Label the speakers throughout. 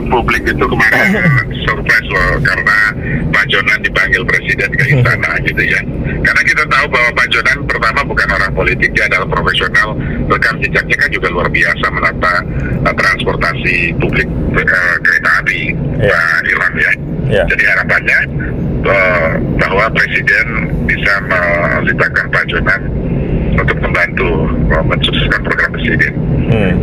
Speaker 1: publik itu kemarin surprise loh, karena Pak Jonan dipanggil Presiden ke istana gitu ya. Karena kita tahu bahwa Pak Jonan pertama bukan orang politik, dia adalah profesional, rekam jejaknya kan juga luar biasa menata transportasi publik kereta api, Pak Ilham ya. Jadi harapannya bahwa Presiden bisa melibatkan Pak Jonan untuk membantu mensukseskan program Presiden.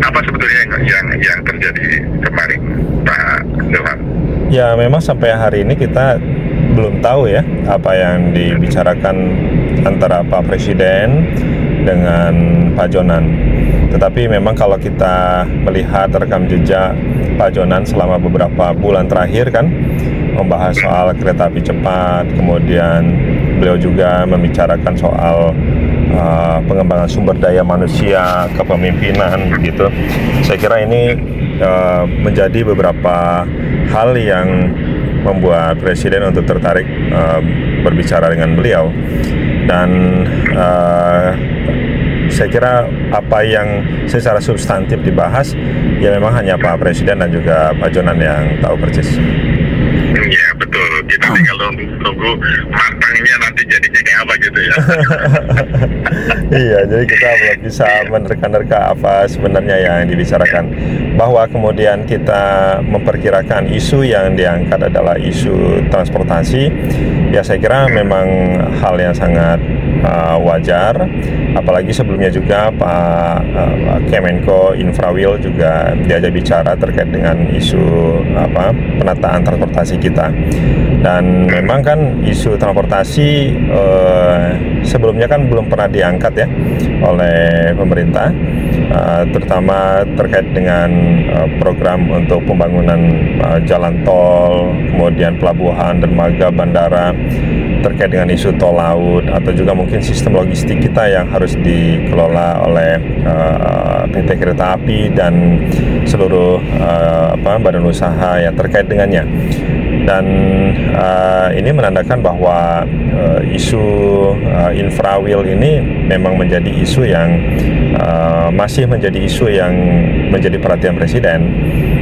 Speaker 1: Apa sebetulnya yang terjadi kemarin, Pak Ilham?
Speaker 2: Ya, memang sampai hari ini kita belum tahu ya apa yang dibicarakan antara Pak Presiden dengan Pak Jonan. Tetapi memang kalau kita melihat rekam jejak Pak Jonan selama beberapa bulan terakhir kan, membahas soal kereta api cepat, kemudian beliau juga membicarakan soal pengembangan sumber daya manusia, kepemimpinan begitu. Saya kira ini menjadi beberapa hal yang membuat Presiden untuk tertarik berbicara dengan beliau. Dan saya kira apa yang secara substantif dibahas ya memang hanya Pak Presiden dan juga Pak Jonan yang tahu persis.
Speaker 1: Ya betul, kita tinggal tunggu matangnya nanti jadinya kayak apa gitu ya.
Speaker 2: Iya, jadi kita belum bisa menerka-nerka apa sebenarnya yang dibicarakan. Bahwa kemudian kita memperkirakan isu yang diangkat adalah isu transportasi, ya saya kira memang hal yang sangat wajar. Apalagi sebelumnya juga Pak Kemenko Infrawil juga diajak bicara terkait dengan isu penataan transportasi kita. Dan memang kan isu transportasi sebelumnya kan belum pernah diangkat ya oleh pemerintah, terutama terkait dengan program untuk pembangunan jalan tol, kemudian pelabuhan, dermaga, bandara, terkait dengan isu tol laut, atau juga mungkin sistem logistik kita yang harus dikelola oleh PT Kereta Api dan seluruh badan usaha yang terkait dengannya. Dan ini menandakan bahwa isu infrawil ini memang menjadi isu yang masih menjadi isu yang menjadi perhatian Presiden.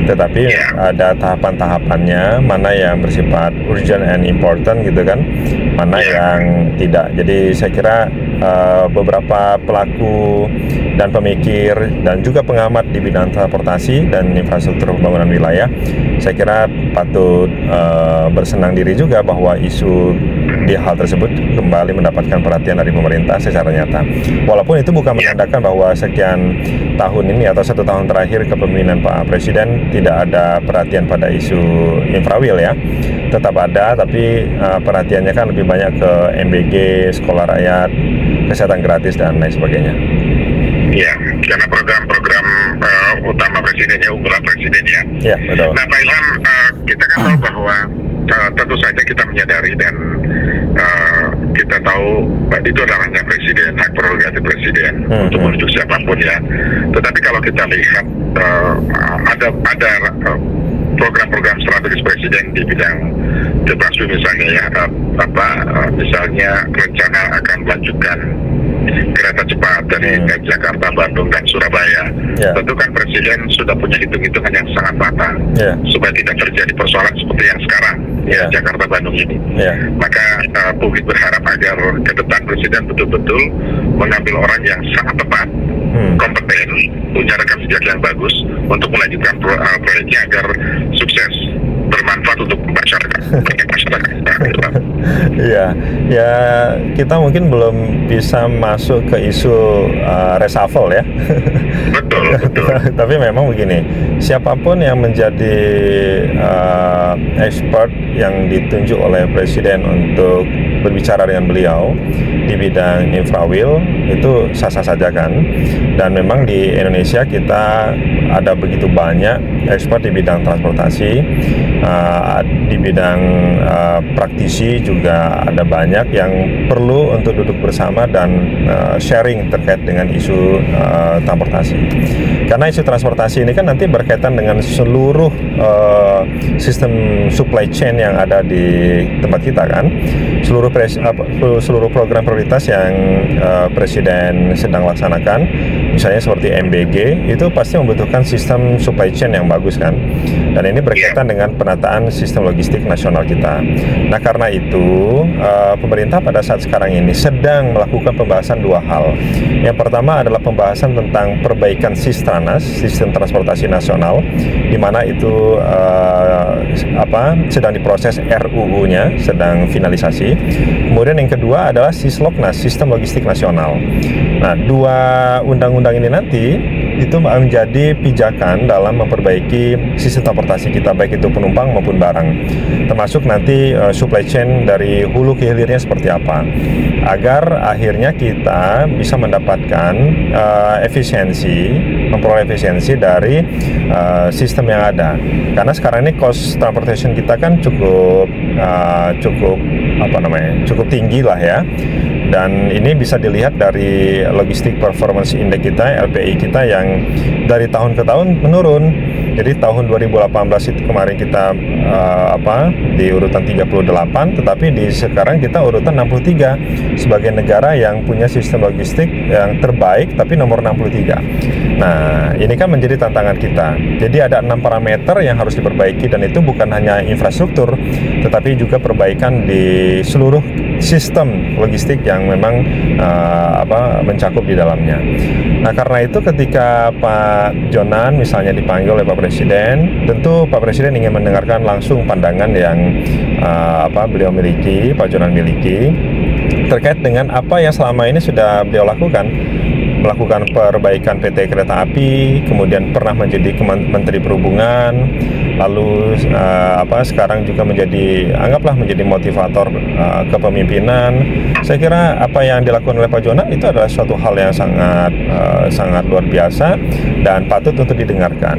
Speaker 2: Tetapi ada tahapan-tahapannya, mana yang bersifat urgent and important gitu kan, mana yang tidak. Jadi saya kira beberapa pelaku dan pemikir dan juga pengamat di bidang transportasi dan infrastruktur pembangunan wilayah, saya kira patut bersenang diri juga bahwa isu di hal tersebut kembali mendapatkan perhatian dari pemerintah secara nyata. Walaupun itu bukan menandakan bahwa sekian tahun ini atau 1 tahun terakhir kepemimpinan Pak Presiden tidak ada perhatian pada isu infrawil ya. Tetap ada, tapi perhatiannya kan lebih banyak ke MBG, sekolah rakyat, kesehatan gratis dan lain sebagainya.
Speaker 1: Iya, karena program-program utama Presidennya, unggulan Presidennya.
Speaker 2: Iya, betul.
Speaker 1: Nah, Pak Ilham, kita kan tahu bahwa tentu saja kita menyadari dan kita tahu itu adalah hak Presiden, hak prerogatif Presiden untuk menunjuk siapapun ya. Tetapi kalau kita lihat ada program-program strategis Presiden di bidang infrastruktur misalnya ya, misalnya rencana akan melanjutkan kereta cepat dari Jakarta, Bandung, dan Surabaya. Tentu kan Presiden sudah punya hitung-hitungan yang sangat matang supaya tidak terjadi persoalan seperti yang sekarang Jakarta, Bandung ini. Maka publik berharap agar ke depan Presiden betul-betul mengambil orang yang sangat tepat, kompeten, punya rekam jejak yang bagus untuk melanjutkan proyeknya agar sukses, bermanfaat untuk masyarakat.
Speaker 2: Iya, ya kita mungkin belum bisa masuk ke isu reshuffle ya.
Speaker 1: Betul.
Speaker 2: Tapi memang begini, siapapun yang menjadi expert yang ditunjuk oleh Presiden untuk berbicara dengan beliau di bidang infrawil itu sah-sah saja kan. Dan memang di Indonesia kita ada begitu banyak expert di bidang transportasi, di bidang praktisi juga ada banyak yang perlu untuk duduk bersama dan sharing terkait dengan isu transportasi. Karena isu transportasi ini kan nanti berkaitan dengan seluruh sistem supply chain yang ada di tempat kita kan. Seluruh program prioritas yang Presiden sedang laksanakan misalnya seperti MBG, itu pasti membutuhkan sistem supply chain yang bagus kan, dan ini berkaitan dengan penataan sistem logistik nasional kita. Nah, karena itu pemerintah pada saat sekarang ini sedang melakukan pembahasan dua hal. Yang pertama adalah pembahasan tentang perbaikan Sistranas, sistem transportasi nasional, di mana itu sedang diproses RUU-nya, sedang finalisasi. Kemudian yang kedua adalah Sisloknas, sistem logistik nasional. Nah, dua undang-undang ini nanti itu menjadi pijakan dalam memperbaiki sistem transportasi kita, baik itu penumpang maupun barang, termasuk nanti supply chain dari hulu ke hilirnya seperti apa, agar akhirnya kita bisa mendapatkan memperoleh efisiensi dari sistem yang ada. Karena sekarang ini cost transportation kita kan cukup tinggi lah ya. Dan ini bisa dilihat dari Logistic Performance Index kita, LPI kita, yang dari tahun ke tahun menurun. Jadi tahun 2018 itu kemarin kita di urutan 38, tetapi sekarang kita urutan 63 sebagai negara yang punya sistem logistik yang terbaik, tapi nomor 63. Nah, ini kan menjadi tantangan kita. Jadi ada 6 parameter yang harus diperbaiki, dan itu bukan hanya infrastruktur, tetapi juga perbaikan di seluruh sistem logistik yang memang mencakup di dalamnya. Nah, karena itu ketika Pak Jonan misalnya dipanggil oleh Pak Presiden, tentu Pak Presiden ingin mendengarkan langsung pandangan yang beliau miliki, Pak Jonan miliki, terkait dengan apa yang selama ini sudah beliau lakukan. Melakukan perbaikan PT Kereta Api, kemudian pernah menjadi Menteri Perhubungan, lalu sekarang juga menjadi motivator kepemimpinan. Saya kira apa yang dilakukan oleh Pak Jonan itu adalah suatu hal yang sangat luar biasa dan patut untuk didengarkan.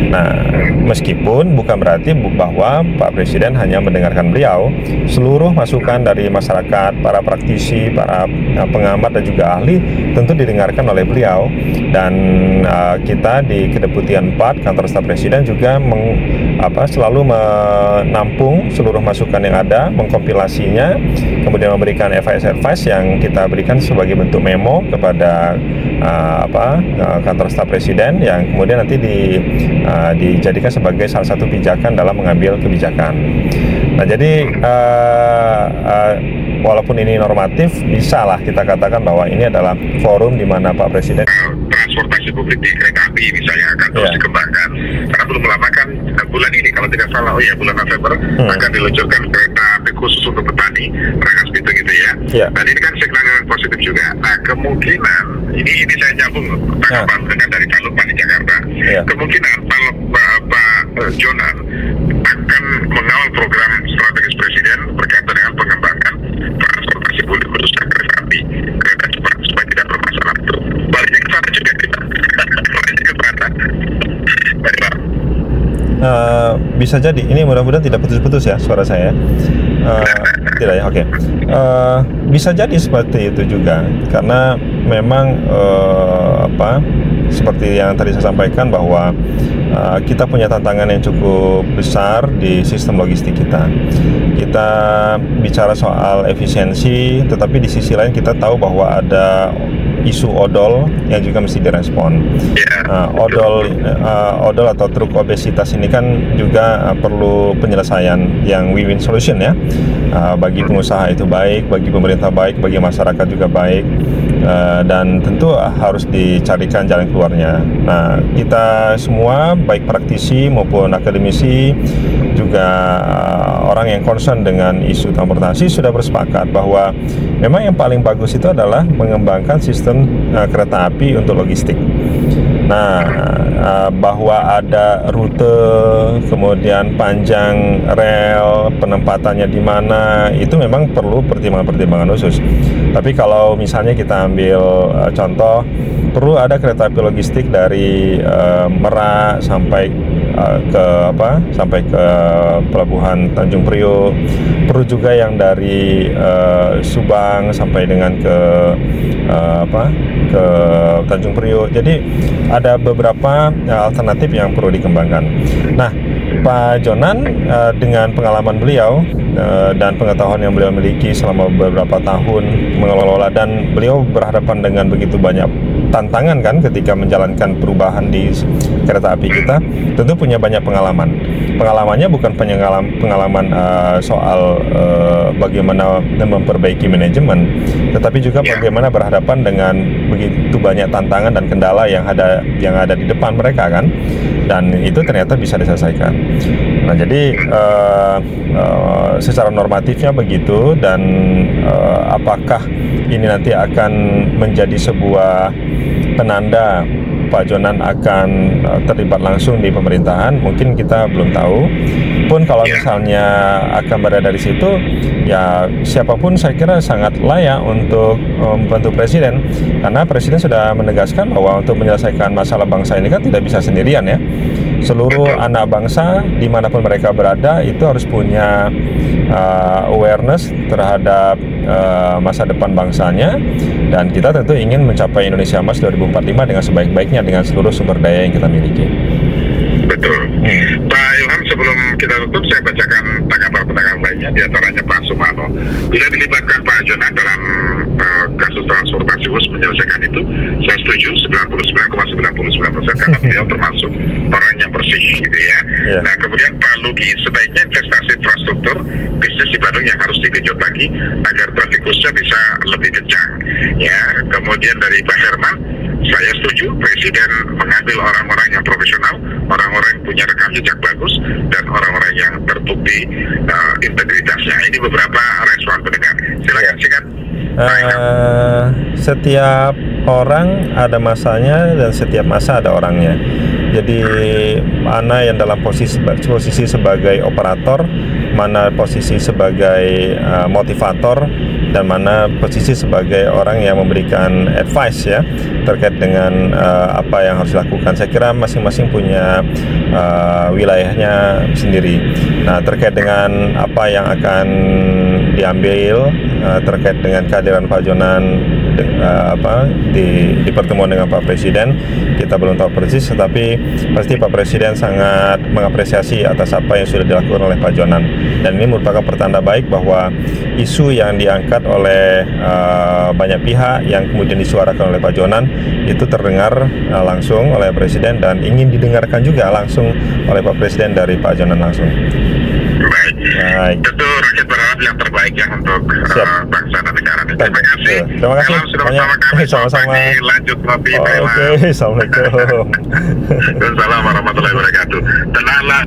Speaker 2: Nah, meskipun bukan berarti bahwa Pak Presiden hanya mendengarkan beliau, seluruh masukan dari masyarakat, para praktisi, para pengamat dan juga ahli tentu didengarkan oleh beliau. Dan kita di Kedeputian 4 Kantor Staf Presiden juga selalu menampung seluruh masukan yang ada, mengkompilasinya, kemudian memberikan advice yang kita berikan sebagai bentuk memo kepada Kantor Staf Presiden, yang kemudian nanti dijadikan sebagai salah satu pijakan dalam mengambil kebijakan. Nah, jadi walaupun ini normatif, bisalah kita katakan bahwa ini adalah forum di mana Pak Presiden
Speaker 1: transportasi publik di kereta api misalnya akan terus dikembangkan. Karena belum lama kan bulan ini kalau tidak salah, bulan November akan diluncurkan kereta api khusus untuk petani, Rangkas Bitung gitu ya. Dan ini kan signal yang positif juga. Nah, kemungkinan ini saya nyambung tanggapan dengan dari Pak Lukman di Jakarta. Kemungkinan Pak Jonan akan mengawal program strategis Presiden berkaitan dengan pengembangan transportasi publik khususnya kereta api, kereta cepat, supaya tidak bermasalah itu. Baliknya ke sana juga kita. Baliknya ke sana.
Speaker 2: Bisa jadi. Ini mudah-mudahan tidak putus-putus ya suara saya. Tidak ya, oke. Bisa jadi seperti itu juga, karena memang seperti yang tadi saya sampaikan bahwa kita punya tantangan yang cukup besar di sistem logistik kita. Kita bicara soal efisiensi, tetapi di sisi lain kita tahu bahwa ada isu odol yang juga mesti direspon. Odol atau truk obesitas ini kan juga perlu penyelesaian yang win-win solution ya. Bagi pengusaha itu baik, bagi pemerintah baik, bagi masyarakat juga baik, dan tentu harus dicarikan jalan keluarnya. Nah, kita semua baik praktisi maupun akademisi, juga orang yang concern dengan isu transportasi sudah bersepakat bahwa memang yang paling bagus itu adalah mengembangkan sistem kereta api untuk logistik. Nah, bahwa ada rute, kemudian panjang rel, penempatannya di mana, itu memang perlu pertimbangan-pertimbangan khusus. Tapi kalau misalnya kita ambil contoh, perlu ada kereta api logistik dari Merak sampai ke pelabuhan Tanjung Priok. Perlu juga yang dari Subang sampai dengan ke Tanjung Priok. Jadi ada beberapa alternatif yang perlu dikembangkan. Nah, Pak Jonan dengan pengalaman beliau dan pengetahuan yang beliau miliki selama beberapa tahun mengelola, dan beliau berhadapan dengan begitu banyak tantangan kan ketika menjalankan perubahan di kereta api kita, tentu punya banyak pengalaman. Pengalamannya bukan pengalaman soal bagaimana memperbaiki manajemen, tetapi juga bagaimana berhadapan dengan begitu banyak tantangan dan kendala yang ada di depan mereka kan, dan itu ternyata bisa diselesaikan. Nah, jadi secara normatifnya begitu, dan apakah ini nanti akan menjadi sebuah penanda Pak Jonan akan terlibat langsung di pemerintahan, mungkin kita belum tahu. Pun kalau misalnya akan berada di situ, ya siapapun saya kira sangat layak untuk membantu Presiden, karena Presiden sudah menegaskan bahwa untuk menyelesaikan masalah bangsa ini kan tidak bisa sendirian ya. Seluruh anak bangsa dimanapun mereka berada itu harus punya awareness terhadap masa depan bangsanya, dan kita tentu ingin mencapai Indonesia Emas 2045 dengan sebaik-baiknya dengan seluruh sumber daya yang kita miliki.
Speaker 1: Betul. Pak Ilham, sebelum kita tutup, saya bacakan tanggapan-tanggapan lainnya, diantaranya Pak Sumano. Bila dilibatkan Pak Jonan dalam kasus transportasi khusus menyelesaikan itu, saya setuju 99,99% karena beliau termasuk orang yang bersih gitu ya. Nah, kemudian Pak Lugi, sebaiknya investasi infrastruktur bisnis di Bandung yang harus digenjot lagi agar traffic khususnya bisa lebih kencang. Ya, kemudian dari Pak Herman, saya setuju Presiden mengambil orang-orang yang profesional, orang-orang yang punya rekam jejak bagus, dan orang-orang yang terbukti integritasnya. Ini beberapa respon pendengar. Silakan singkat.
Speaker 2: Setiap orang ada masanya dan setiap masa ada orangnya. Jadi mana yang dalam posisi sebagai operator, mana posisi sebagai motivator, dan mana posisi sebagai orang yang memberikan advice ya terkait dengan apa yang harus dilakukan. Saya kira masing-masing punya wilayahnya sendiri. Nah, terkait dengan apa yang akan diambil terkait dengan kehadiran Pak Jonan di pertemuan dengan Pak Presiden, kita belum tahu persis, tetapi pasti Pak Presiden sangat mengapresiasi atas apa yang sudah dilakukan oleh Pak Jonan, dan ini merupakan pertanda baik bahwa isu yang diangkat oleh banyak pihak yang kemudian disuarakan oleh Pak Jonan itu terdengar langsung oleh Presiden dan ingin didengarkan juga langsung oleh Pak Presiden dari Pak Jonan langsung.
Speaker 1: Baik. Tentu rakyat berharap yang terbaik ya untuk bangsa dan negara. Terima kasih.
Speaker 2: Terima kasih.
Speaker 1: Sudah bersama kami.
Speaker 2: Sama-sama.
Speaker 1: Lanjut ngopi.
Speaker 2: Oke, assalamualaikum.
Speaker 1: Assalamualaikum warahmatullahi wabarakatuh. Tenanglah.